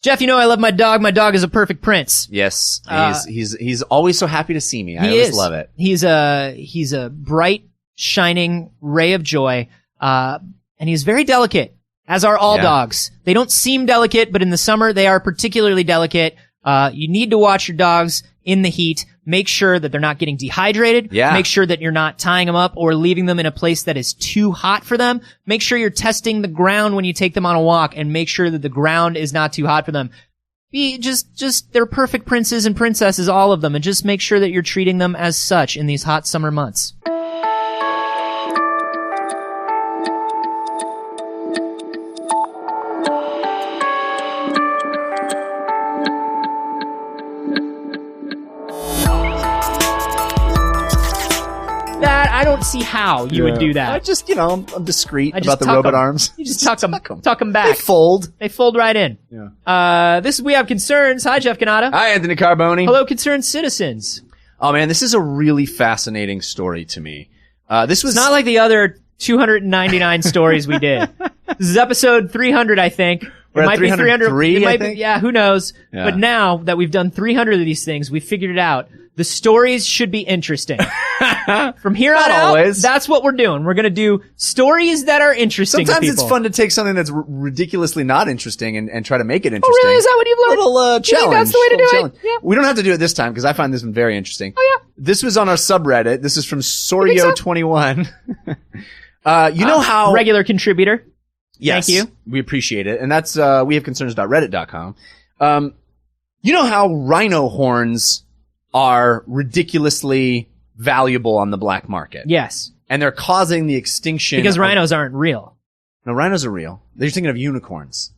Jeff, you know I love my dog. My dog is a perfect prince. Yes, he's always so happy to see me. I always love it. He's a bright, shining ray of joy, and he's very delicate, as are all dogs. They don't seem delicate, but in the summer they are particularly delicate. You need to watch your dogs in the heat. Make sure that they're not getting dehydrated. Yeah. Make sure that you're not tying them up or leaving them in a place that is too hot for them. Make sure you're testing the ground when you take them on a walk, and make sure that the ground is not too hot for them. They're perfect princes and princesses, all of them, and just make sure that you're treating them as such in these hot summer months. I don't see how you would do that. I just, I'm discreet about the robot arms. You just tuck them back. They fold right in. Yeah. We have concerns. Hi, Jeff Canada. Hi, Anthony Carboni. Hello, concerned citizens. Oh man, this is a really fascinating story to me. It's not like the other 299 stories we did. This is episode 300, I think. We're at 303, I think? Yeah, who knows? Yeah. But now that we've done 300 of these things, we figured it out. The stories should be interesting. From here on out, that's what we're doing. We're going to do stories that are interesting Sometimes to people. it's fun to take something that's ridiculously not interesting and try to make it interesting. Oh, really? Is that what you've learned? A little challenge. That's the way to do challenge. it? Yeah. We don't have to do it this time because I find this one very interesting. Oh, yeah. This was on our subreddit. This is from Sorio21. You know how... Regular contributor. Yes. Thank you. We appreciate it. And that's wehaveconcerns.reddit.com. You know how rhino horns are ridiculously valuable on the black market. Yes. And they're causing the extinction. Because rhinos aren't real. No, rhinos are real. They're thinking of unicorns.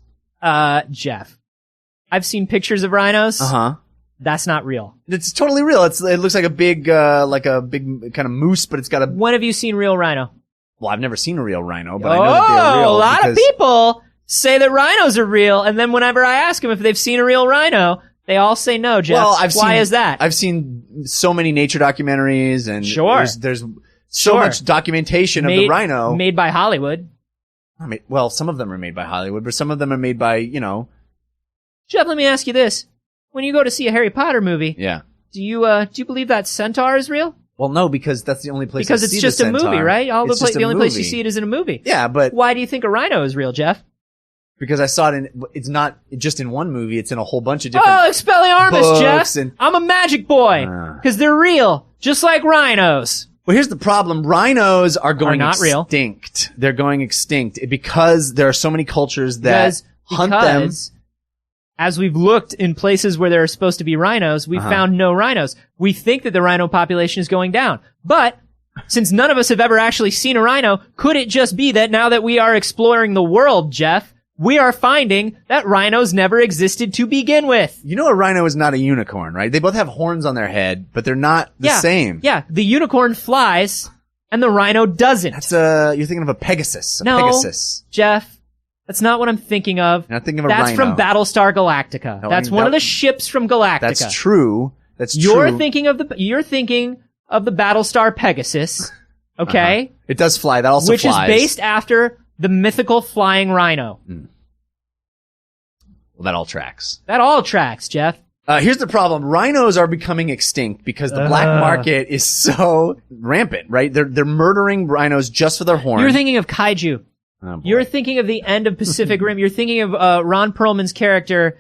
Jeff. I've seen pictures of rhinos. Uh-huh. That's not real. It's totally real. It looks like a big kind of moose, but it's got a... When have you seen real rhino? Well, I've never seen a real rhino, but I know that they're real. A lot of people say that rhinos are real, and then whenever I ask them if they've seen a real rhino, they all say no, Jeff. Well, Why is that? I've seen so many nature documentaries, and there's so much documentation of the rhino. Made by Hollywood. Well, some of them are made by Hollywood, but some of them are made by, Jeff, let me ask you this. When you go to see a Harry Potter movie, do you believe that centaur is real? Well, no, because that's the only place Because it's just a movie, right? The only place you see it is in a movie. Yeah, but... Why do you think a rhino is real, Jeff? Because I saw it it's not just in one movie, it's in a whole bunch of different Expelliarmus, Jeff! I'm a magic boy! Because they're real, just like rhinos. Well, here's the problem. Rhinos are going not extinct. Real. They're going extinct because there are so many cultures that hunt them. As we've looked in places where there are supposed to be rhinos, we've found no rhinos. We think that the rhino population is going down. But since none of us have ever actually seen a rhino, could it just be that now that we are exploring the world, Jeff, we are finding that rhinos never existed to begin with? You know a rhino is not a unicorn, right? They both have horns on their head, but they're not the same. Yeah, the unicorn flies and the rhino doesn't. That's you're thinking of a Pegasus. Pegasus. Jeff. That's not what I'm thinking of. You're not thinking of a rhino. That's from Battlestar Galactica. No, that's one of the ships from Galactica. That's true. You're thinking of the Battlestar Pegasus. Okay? It does fly. That also flies. Which is based after the mythical flying rhino. Well, that all tracks. That all tracks, Jeff. Here's the problem. Rhinos are becoming extinct because the black market is so rampant, right? They're murdering rhinos just for their horn. You're thinking of kaiju. Oh, you're thinking of the end of Pacific Rim. You're thinking of Ron Perlman's character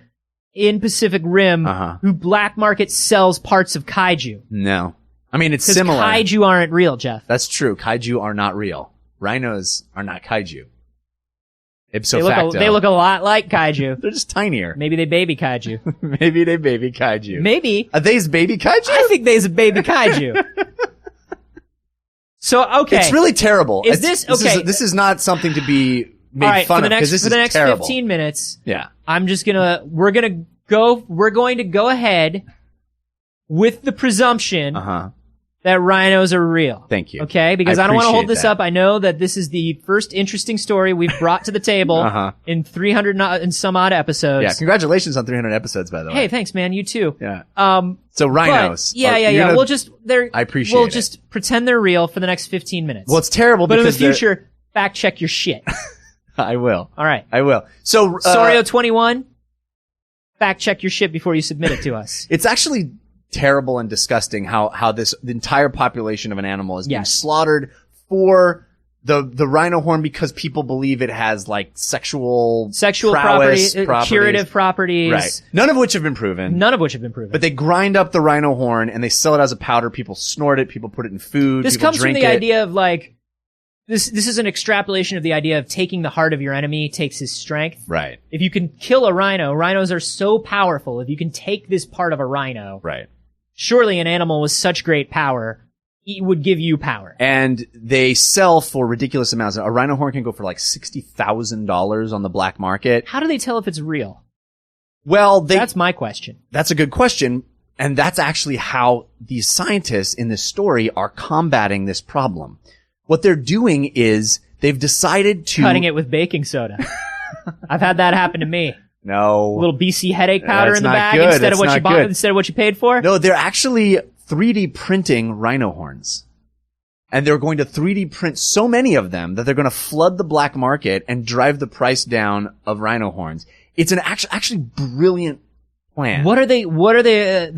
in Pacific Rim who black market sells parts of kaiju. No. I mean, it's similar. Kaiju aren't real, Jeff. That's true. Kaiju are not real. Rhinos are not kaiju. Ipso facto. They look a lot like kaiju. They're just tinier. Maybe they baby kaiju. Maybe they baby kaiju. Maybe. Are they's baby kaiju? I think they's a baby kaiju. So, okay. It's really terrible. This is not something to be made fun of because this is terrible. For the next 15 minutes, yeah. We're going to go ahead with the presumption that rhinos are real. Thank you. Okay? Because I don't want to hold this up. I know that this is the first interesting story we've brought to the table in 300 and some odd episodes. Yeah. Congratulations on 300 episodes, by the way. Hey, thanks, man. You too. Yeah. So rhinos. Yeah. I appreciate We'll just pretend they're real for the next 15 minutes. Well, it's terrible but in the future, fact check your shit. I will. All right. I will. So, Sorio 21. fact check your shit before you submit it to us. It's actually terrible and disgusting how the entire population of an animal is being slaughtered for the rhino horn because people believe it has like sexual properties, properties, curative properties. Right. None of which have been proven. But they grind up the rhino horn and they sell it as a powder. People snort it. People put it in food. This people comes from drink the it. idea of like, this is an extrapolation of the idea of taking the heart of your enemy takes his strength. Right. If you can kill a rhino, rhinos are so powerful. If you can take this part of a rhino. Right. Surely an animal with such great power would give you power. And they sell for ridiculous amounts. A rhino horn can go for like $60,000 on the black market. How do they tell if it's real? Well, that's my question. That's a good question. And that's actually how these scientists in this story are combating this problem. What they're doing is they've decided to... Cutting it with baking soda. I've had that happen to me. No. A little BC headache powder That's in the not bag good. instead of That's what you not bought, good. instead of what you paid for? No, they're actually 3D printing rhino horns. And they're going to 3D print so many of them that they're going to flood the black market and drive the price down of rhino horns. It's an actually brilliant plan. What are the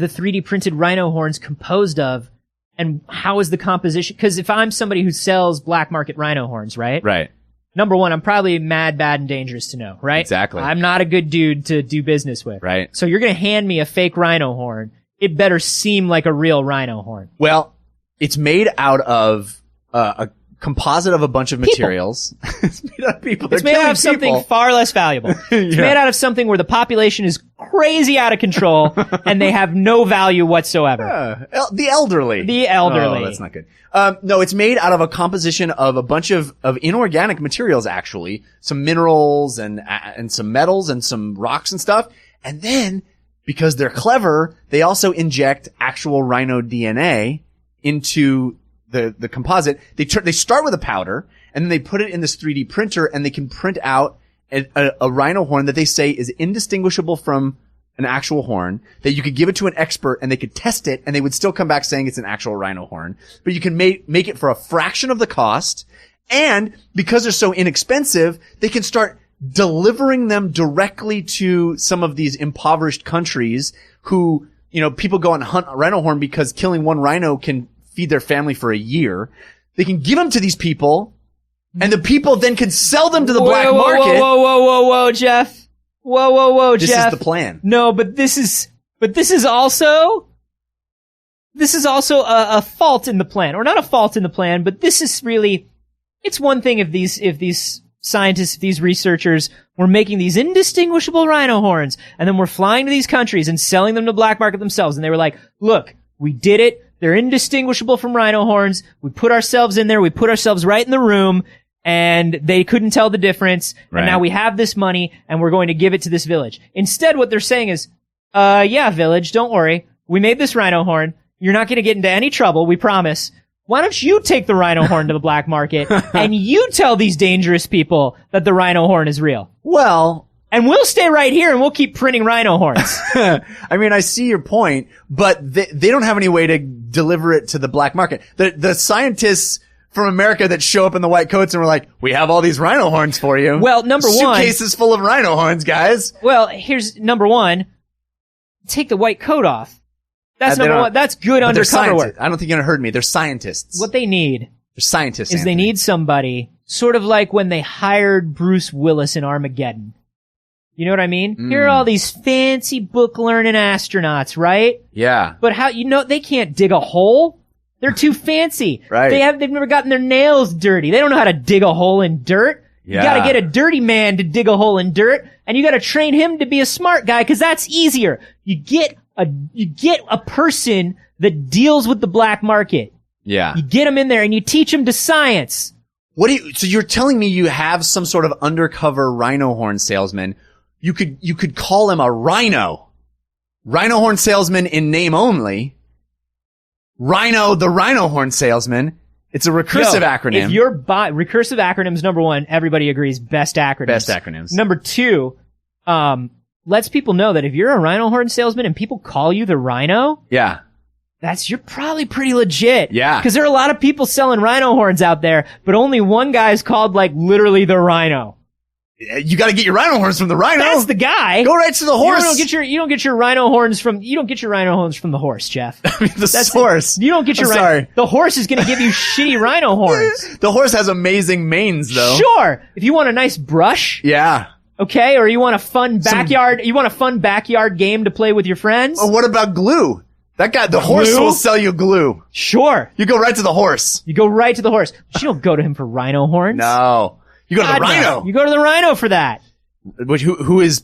3D printed rhino horns composed of? And how is the composition? Because if I'm somebody who sells black market rhino horns, right? Right. Number one, I'm probably mad, bad, and dangerous to know, right? Exactly. I'm not a good dude to do business with. Right. So you're going to hand me a fake rhino horn. It better seem like a real rhino horn. Well, it's made out of a composite of a bunch of materials. It's made out of people. It's made out of something far less valuable. It's made out of something where the population is crazy out of control and they have no value whatsoever. The elderly. The elderly. Oh, that's not good. No, it's made out of a composition of a bunch of inorganic materials, actually. Some minerals and some metals and some rocks and stuff. And then, because they're clever, they also inject actual rhino DNA into the composite. They start with a powder and then they put it in this 3D printer and they can print out a rhino horn that they say is indistinguishable from an actual horn, that you could give it to an expert and they could test it and they would still come back saying it's an actual rhino horn. But you can make it for a fraction of the cost. And because they're so inexpensive, they can start delivering them directly to some of these impoverished countries who, people go and hunt a rhino horn because killing one rhino can feed their family for a year. They can give them to these people, and the people then can sell them to the black market. Whoa, Jeff. Whoa, Jeff. This is the plan. No, but this is also a fault in the plan, or not a fault in the plan, but this is really, it's one thing if these scientists, if these researchers were making these indistinguishable rhino horns, and then we're flying to these countries and selling them to the black market themselves, and they were like, look, we did it. They're indistinguishable from rhino horns. We put ourselves in there. We put ourselves right in the room and they couldn't tell the difference. Right. And now we have this money and we're going to give it to this village. Instead, what they're saying is, yeah, village, don't worry. We made this rhino horn. You're not going to get into any trouble. We promise. Why don't you take the rhino horn to the black market and you tell these dangerous people that the rhino horn is real? Well, and we'll stay right here and we'll keep printing rhino horns. I mean, I see your point, but they don't have any way to deliver it to the black market. The scientists from America that show up in the white coats and were like, we have all these rhino horns for you. Well, number one. Suitcases full of rhino horns, guys. Well, here's number one. Take the white coat off. That's number one. That's good undercover work. I don't think you heard me. They're scientists. What they need. They're scientists, is Anthony. They need somebody sort of like when they hired Bruce Willis in Armageddon. You know what I mean? Here are all these fancy book learning astronauts, right? Yeah. But they can't dig a hole. They're too fancy. Right. They've never gotten their nails dirty. They don't know how to dig a hole in dirt. Yeah. You gotta get a dirty man to dig a hole in dirt, and you gotta train him to be a smart guy, cause that's easier. You get a person that deals with the black market. Yeah. You get them in there and you teach them to science. So you're telling me you have some sort of undercover rhino horn salesman. You could call him a rhino horn salesman in name only. Rhino, the rhino horn salesman. It's a recursive acronym. If you're recursive acronyms, number one, everybody agrees, best acronyms. Best acronyms. Number two, lets people know that if you're a rhino horn salesman and people call you the rhino. Yeah. You're probably pretty legit. Yeah. Cause there are a lot of people selling rhino horns out there, but only one guy's called like literally the rhino. You got to get your rhino horns from the rhino. That's the guy. Go right to the horse. You don't get your rhino horns from the horse, Jeff. The source. You don't get your sorry. The horse is going to give you shitty rhino horns. The horse has amazing manes, though. Sure. If you want a nice brush. Yeah. Okay, or you want a fun backyard game to play with your friends? Or what about glue? The horse will sell you glue. Sure. You go right to the horse. You go right to the horse. But you don't go to him for rhino horns. No. You go to the rhino. No. You go to the rhino for that. Who is,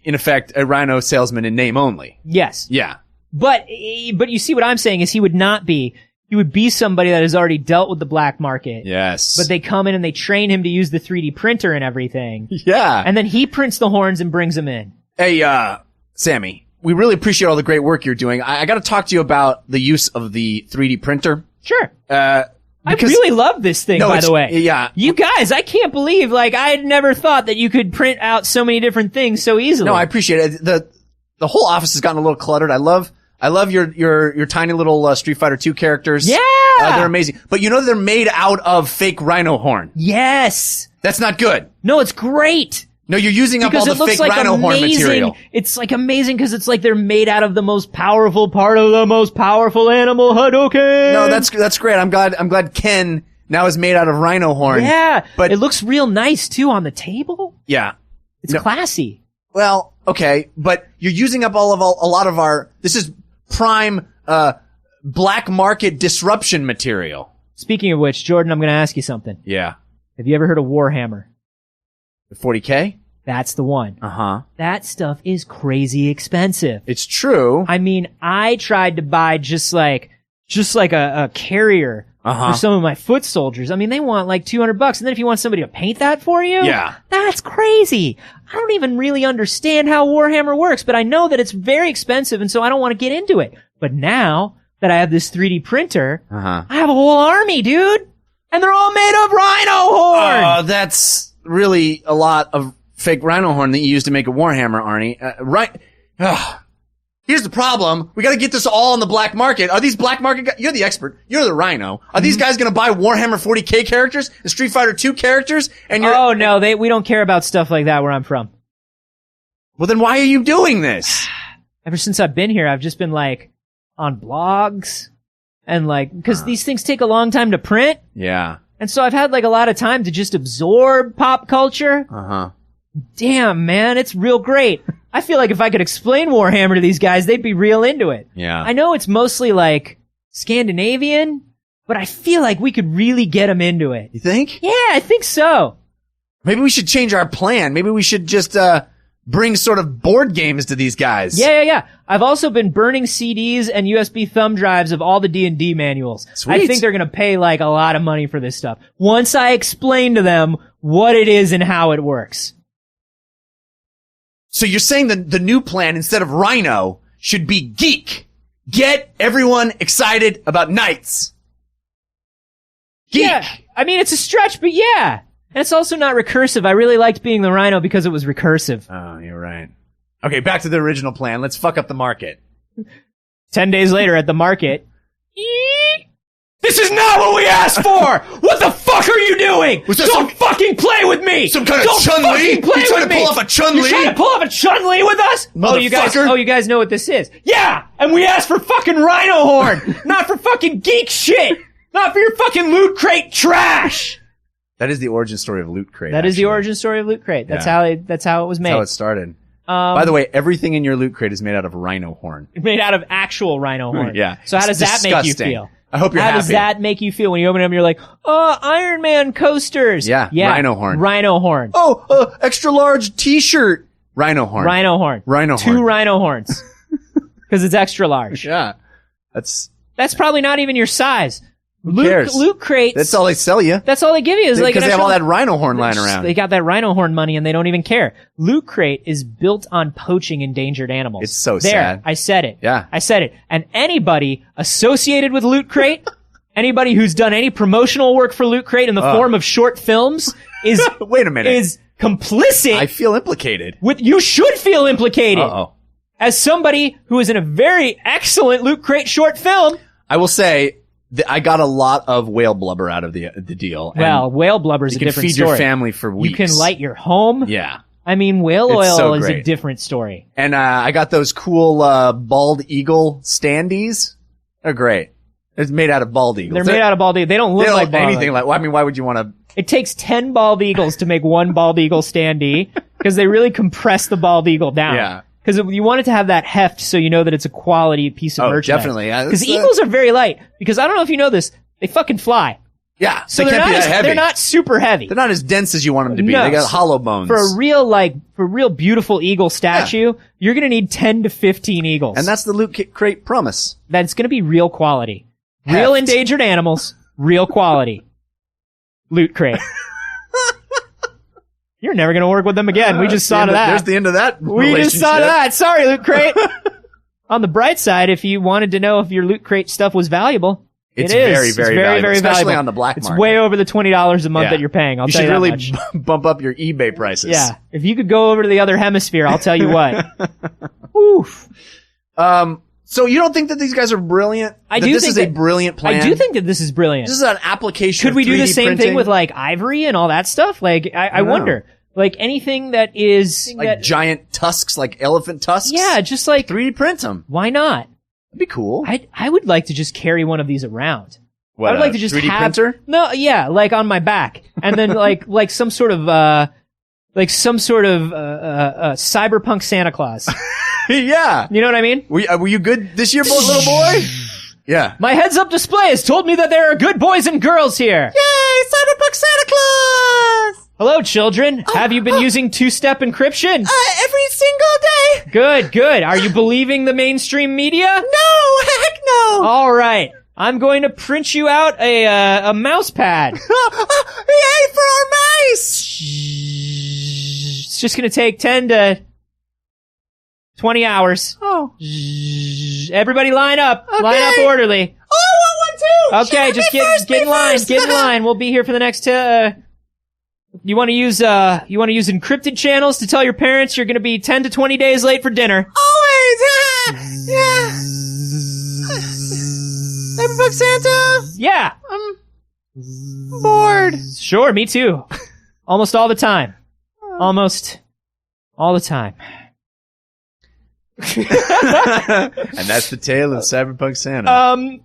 in effect, a rhino salesman in name only. Yes. Yeah. But you see what I'm saying is he would be somebody that has already dealt with the black market. Yes. But they come in and they train him to use the 3D printer and everything. Yeah. And then he prints the horns and brings them in. Hey, Sammy, we really appreciate all the great work you're doing. I got to talk to you about the use of the 3D printer. Sure. I really love this thing, by the way. Yeah. You guys, I can't believe, I had never thought that you could print out so many different things so easily. No, I appreciate it. The whole office has gotten a little cluttered. I love your tiny little Street Fighter 2 characters. Yeah! They're amazing. But they're made out of fake rhino horn. Yes! That's not good. No, it's great! No, you're using up all the fake rhino horn material. It's amazing because it's they're made out of the most powerful part of the most powerful animal, Hadouken. No, that's great. I'm glad Ken now is made out of rhino horn. Yeah, but it looks real nice too on the table. Yeah, it's classy. Well, okay, but you're using up a lot of our. This is prime black market disruption material. Speaking of which, Jordan, I'm going to ask you something. Yeah. Have you ever heard of Warhammer? The 40K? That's the one. Uh-huh. That stuff is crazy expensive. It's true. I mean, I tried to buy just like a carrier for some of my foot soldiers. I mean, they want $200, and then if you want somebody to paint that for you, yeah, that's crazy. I don't even really understand how Warhammer works, but I know that it's very expensive, and so I don't want to get into it. But now that I have this 3D printer, I have a whole army, dude, and they're all made of rhino horn. That's really a lot of fake rhino horn that you use to make a Warhammer, Arnie. Right. Here's the problem. We got to get this all on the black market. Are these black market guys? You're the expert. You're the rhino. Are these guys going to buy Warhammer 40K characters and Street Fighter 2 characters? And oh, no, we don't care about stuff like that where I'm from. Well, then why are you doing this? Ever since I've been here, I've just been on blogs and because these things take a long time to print. Yeah. And so I've had a lot of time to just absorb pop culture. Damn, man, it's real great. I feel like if I could explain Warhammer to these guys, they'd be real into it. Yeah. I know it's mostly Scandinavian, but I feel like we could really get them into it. You think? Yeah, I think so. Maybe we should change our plan. Maybe we should just bring sort of board games to these guys. Yeah. I've also been burning CDs and USB thumb drives of all the D&D manuals. Sweet. I think they're going to pay a lot of money for this stuff once I explain to them what it is and how it works. So you're saying the new plan, instead of Rhino, should be Geek. Get everyone excited about Knights. Geek. Yeah. I mean, it's a stretch, but yeah. And it's also not recursive. I really liked being the Rhino because it was recursive. Oh, you're right. Okay, back to the original plan. Let's fuck up the market. 10 days later at the market. This is not what we asked for! What the fuck are you doing? Don't fucking play with me! Some kind of Chun-Li? You trying to pull off a Chun-Li? You trying to pull off a Chun-Li with us? Motherfucker. You guys know what this is. Yeah! And we asked for fucking rhino horn! Not for fucking geek shit! Not for your fucking Loot Crate trash! That is the origin story of Loot Crate. That is the origin story of Loot Crate. That's how it was made. That's how it started. By the way, everything in your Loot Crate is made out of rhino horn. Made out of actual rhino horn. Yeah. So how does that make you feel? I hope you're happy. How does that make you feel when you open them and you're like, oh, Iron Man coasters. Yeah. Rhino horn. Rhino horn. Oh, extra large t-shirt. Rhino horn. Rhino horn. Rhino horn. 2 rhino horns. Because it's extra large. Yeah. That's probably not even your size. Who cares? Loot Crates. That's all they sell you. That's all they give you is because they have all that rhino horn lying around. They got that rhino horn money and they don't even care. Loot Crate is built on poaching endangered animals. It's so sad. I said it. Yeah. I said it. And anybody associated with Loot Crate, anybody who's done any promotional work for Loot Crate in the form of short films is wait a minute. Is complicit. I feel implicated. You should feel implicated. Uh-oh. As somebody who is in a very excellent Loot Crate short film. I will say I got a lot of whale blubber out of the deal. Well, whale blubber is a different feed story. your family for weeks. You can light your home. Yeah. I mean, whale It's oil so is a great. different story. And I got those cool bald eagle standees. They're great. It's made out of bald eagles. They're made out of bald eagles. They don't look They don't like look bald anything like. Well, I mean, why would you want to? It takes 10 bald eagles to make one bald eagle standee because they really compress the bald eagle down. Yeah. Because you want it to have that heft so you know that it's a quality piece of merchandise. Definitely. Yeah, because eagles are very light. Because I don't know if you know this, they fucking fly. Yeah. So they they're can't not be that heavy. They're not super heavy. They're not as dense as you want them to be. No. They got hollow bones. For a real beautiful eagle statue, you're going to need 10 to 15 eagles. And that's the Loot Crate promise. That's going to be real quality. Heft. Real endangered animals, real quality. Loot Crate. You're never going to work with them again. We just saw to that. There's the end of that We just saw to that. Sorry, Loot Crate. On the bright side, if you wanted to know if your Loot Crate stuff was valuable, It's it is. very, very valuable, very especially valuable. on the black It's market. way over the $20 a month that you're paying. I'll you tell should you that really much. bump up your eBay prices. Yeah. If you could go over to the other hemisphere, I'll tell you what. Oof. So you don't think that these guys are brilliant? This is a brilliant plan? I do think that this is brilliant. This is an application Could we of do the 3D same printing? thing with like ivory and all that stuff? Like, I wonder. Like anything that is like giant tusks, like elephant tusks? Yeah, just like 3D print them. Why not? That'd be cool. I would like to just carry one of these around. What, I would like to just 3D have printer? No, yeah, like on my back, and then like some sort of cyberpunk Santa Claus. Yeah. You know what I mean? Were you good this year, little boy? Yeah. My heads-up display has told me that there are good boys and girls here. Yay, cyberpunk Santa Claus! Hello, children. Have you been using two-step encryption? Every single day. Good, good. Are you believing the mainstream media? No, heck no. All right. I'm going to print you out a mouse pad. Yay for our mice! It's just going to take 10 to 20 hours. Oh. Everybody line up. Okay. Line up orderly. Oh, 1, 1, 2. Okay, just get in line. Get in line. We'll be here for the next you want to use encrypted channels to tell your parents you're going to be 10 to 20 days late for dinner. Always. Yeah. Cyberpunk Santa. Yeah. I'm bored. Sure, me too. Almost all the time. Almost all the time. And that's the tale of Cyberpunk Santa.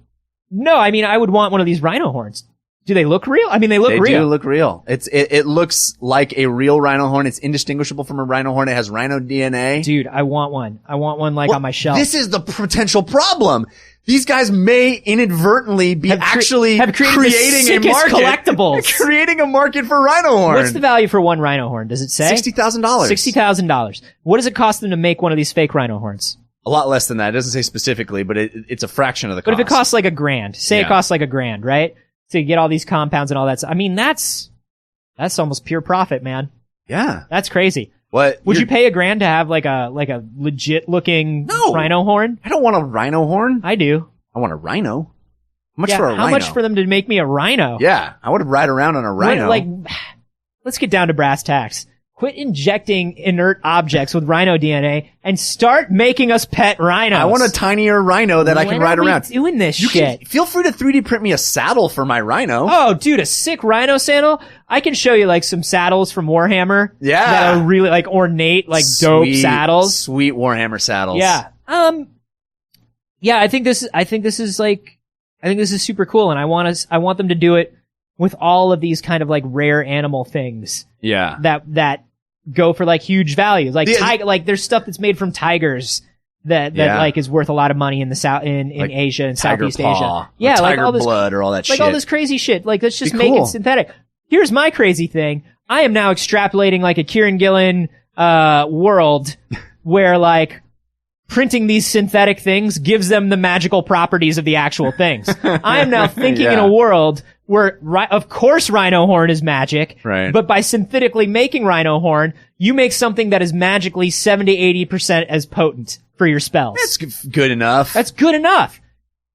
No, I mean, I would want one of these rhino horns. Do they look real? I mean, they look real. They do look real. It looks like a real rhino horn. It's indistinguishable from a rhino horn. It has rhino DNA. Dude, I want one. I want one on my shelf. This is the potential problem. These guys may inadvertently be creating a market. Collectibles. Creating a market for rhino horn. What's the value for one rhino horn? Does it say? $60,000. $60,000. What does it cost them to make one of these fake rhino horns? A lot less than that. It doesn't say specifically, but it's a fraction of the cost. But if it costs like $1,000, say it costs like $1,000, right? To get all these compounds and all that. I mean, that's almost pure profit, man. Yeah. That's crazy. What? Would you pay $1,000 to have like a legit looking rhino horn? I don't want a rhino horn. I do. I want a rhino. How much for a rhino? How much for them to make me a rhino? Yeah. I would ride around on a rhino. Let's get down to brass tacks. Quit injecting inert objects with rhino DNA and start making us pet rhinos. I want a tinier rhino that I can ride around. Doing this shit. Feel free to 3D print me a saddle for my rhino. Oh, dude, a sick rhino saddle. I can show you like some saddles from Warhammer. Yeah. That are really like ornate, like dope saddles. Sweet Warhammer saddles. Yeah. Yeah, I think this is super cool, and I want them to do it with all of these kind of like rare animal things. Yeah. That go for like huge values. Like there's stuff that's made from tigers that like is worth a lot of money in the in like Asia and Southeast Asia. Yeah, like all this blood or all that shit. Like all this crazy shit. Like let's just make it synthetic. Here's my crazy thing. I am now extrapolating like a Kieran Gillen world where like printing these synthetic things gives them the magical properties of the actual things. I am now thinking in a world where, of course, rhino horn is magic. Right. But by synthetically making rhino horn, you make something that is magically 70 to 80% as potent for your spells. That's good enough. That's good enough.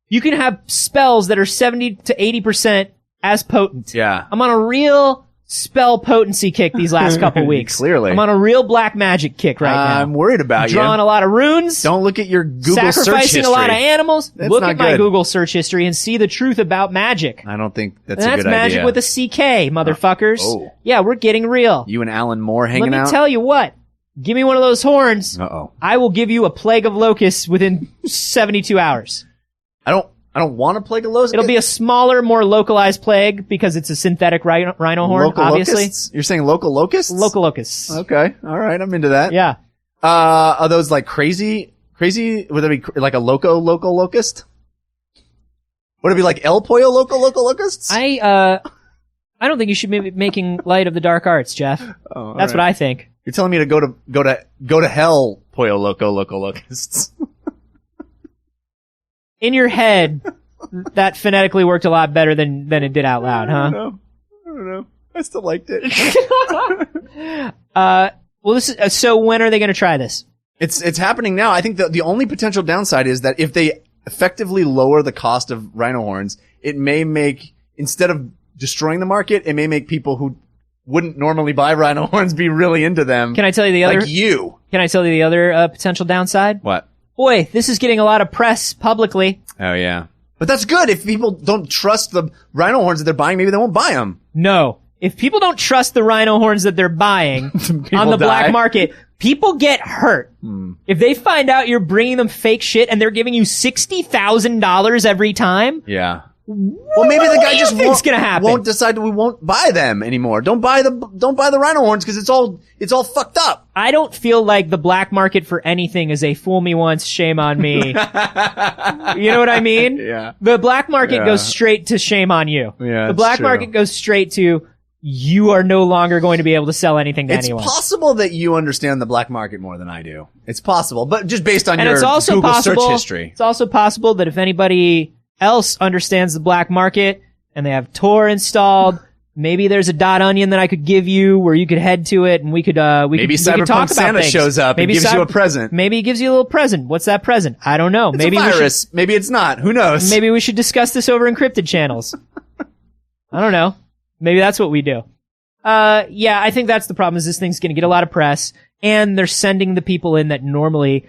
You can have spells that are 70 to 80% as potent. Yeah. I'm on a real spell potency kick these last couple weeks. Clearly. I'm on a real black magic kick right now. I'm worried about you. Drawing a lot of runes. Don't look at your Google search history. Sacrificing a lot of animals. That's Look not at my good. Google search history and see the truth about magic. I don't think that's And a that's good magic idea. with a CK, motherfuckers. Oh. Yeah, we're getting real. You and Alan Moore hanging Let out? me tell you what. Give me one of those horns. Uh-oh. I will give you a plague of locusts within 72 hours. I don't want to plague a locust. It'll be a smaller, more localized plague because it's a synthetic rhino horn, local obviously. Locusts? You're saying local locusts? Local locusts. Okay. All right. I'm into that. Yeah. Are those like crazy? Would there be like a local locust? Would it be like El Pollo local locusts? I don't think you should be making light of the dark arts, Jeff. Oh, That's what I think. You're telling me to go to hell, Pollo local locusts. In your head, that phonetically worked a lot better than it did out loud, I huh? don't know. I still liked it. Well, this is, so when are they going to try this? It's happening now. I think the only potential downside is that if they effectively lower the cost of rhino horns, it may make, instead of destroying the market, it may make people who wouldn't normally buy rhino horns be really into them. Can I tell you the other? Like you. Can I tell you the other potential downside? What? Boy, this is getting a lot of press publicly. Oh yeah. But that's good. If people don't trust the rhino horns that they're buying, maybe they won't buy them. No. If people don't trust the rhino horns that they're buying on the black die. market, people get hurt. If they find out you're bringing them fake shit and they're giving you $60,000 every time, Yeah. Well, maybe the guy just won't decide we won't buy them anymore. Don't buy the rhino horns because it's all fucked up. I don't feel like the black market for anything is a fool me once, shame on me. You know what I mean? Yeah. The black market Yeah. goes straight to shame on you. Yeah, the it's black true. market goes straight to you are no longer going to be able to sell anything to It's anyone. possible that you understand the black market more than I do. It's possible, but just based on And your it's also Google possible, search history. It's also possible that if anybody else understands the black market and they have Tor installed, maybe there's a .onion that I could give you where you could head to it and we could Maybe we could talk Cyberpunk about Santa things. shows up and gives you a present. Maybe he gives you a little present. What's that present? I don't know. It's maybe a virus. Maybe it's not. Who knows? Maybe we should discuss this over encrypted channels. I don't know. Maybe that's what we do. Yeah, I think that's the problem is this thing's going to get a lot of press and they're sending the people in that normally,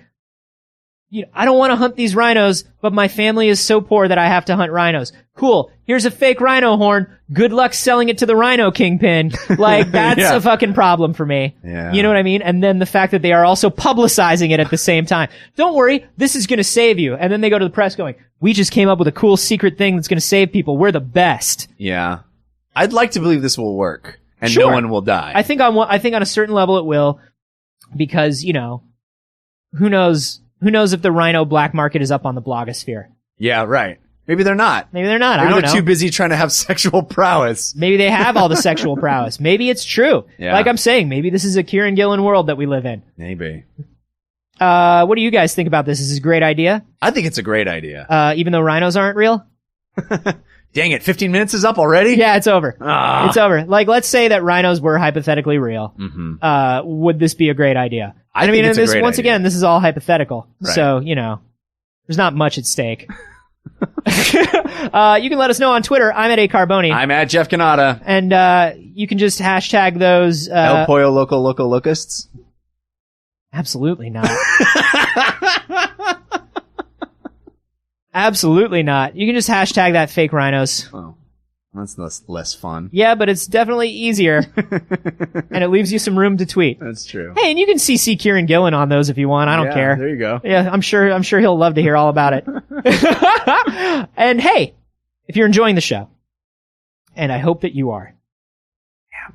I don't want to hunt these rhinos, but my family is so poor that I have to hunt rhinos. Cool. Here's a fake rhino horn. Good luck selling it to the rhino kingpin. Like, that's Yeah. a fucking problem for me. Yeah. You know what I mean? And then the fact that they are also publicizing it at the same time. Don't worry. This is going to save you. And then they go to the press going, we just came up with a cool secret thing that's going to save people. We're the best. Yeah. I'd like to believe this will work and Sure. no one will die. I think on a certain level it will, because, who knows if the rhino black market is up on the blogosphere. Yeah, right. Maybe they're not. Maybe they're not. Maybe I don't they're know. too busy trying to have sexual prowess. Maybe they have all the sexual prowess. Maybe it's true. Yeah. Like I'm saying, maybe this is a Kieran Gillen world that we live in. Maybe. What do you guys think about this? Is this a great idea? I think it's a great idea. Even though rhinos aren't real? Dang it, 15 minutes is up already? Yeah, it's over. Ah. It's over. Like, let's say that rhinos were hypothetically real. Mm-hmm. Would this be a great idea? I think it's a great once idea. again, this is all hypothetical. Right. So, there's not much at stake. You can let us know on Twitter. I'm at @Carboni. I'm at Jeff Canada. And you can just hashtag those. El Pollo Loco Locusts. Absolutely not. Absolutely not. You can just hashtag that fake rhinos. Oh, that's less fun. Yeah, but it's definitely easier. And it leaves you some room to tweet. That's true. Hey, and you can CC Kieran Gillen on those if you want. I don't care. There you go. Yeah, I'm sure he'll love to hear all about it. And hey, if you're enjoying the show, and I hope that you are. Yeah.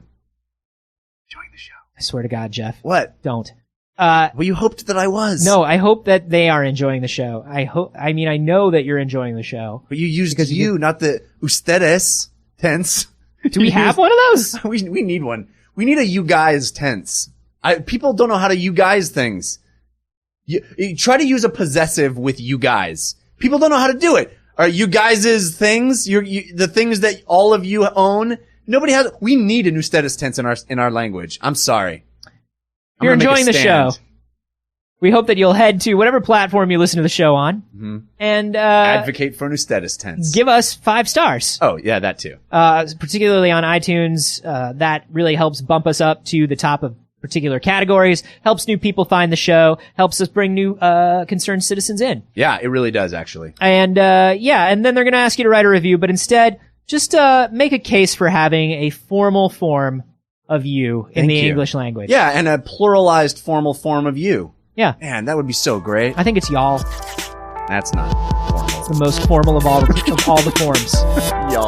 Enjoying the show. I swear to God, Jeff. What? Don't. Well, you hoped that I was. No, I hope that they are enjoying the show. I know that you're enjoying the show. But you used not the ustedes tense. Do we have one of those? We need one. We need a you guys tense. People don't know how to you guys things. You try to use a possessive with you guys. People don't know how to do it. Are you guys' things? The things that all of you own? Nobody has. We need an ustedes tense in our language. I'm sorry. If you're enjoying the show, We hope that you'll head to whatever platform you listen to the show on and Advocate for Nustetis tents. give us 5 stars. Oh, yeah, that too. Particularly on iTunes. That really helps bump us up to the top of particular categories, helps new people find the show, helps us bring new concerned citizens in. Yeah, it really does, actually. And and then they're going to ask you to write a review, but instead, just make a case for having a formal form of you in the English language. Yeah, and a pluralized formal form of you. Yeah. Man, that would be so great. I think it's y'all. That's not formal. It's the most formal of all the forms. Y'all.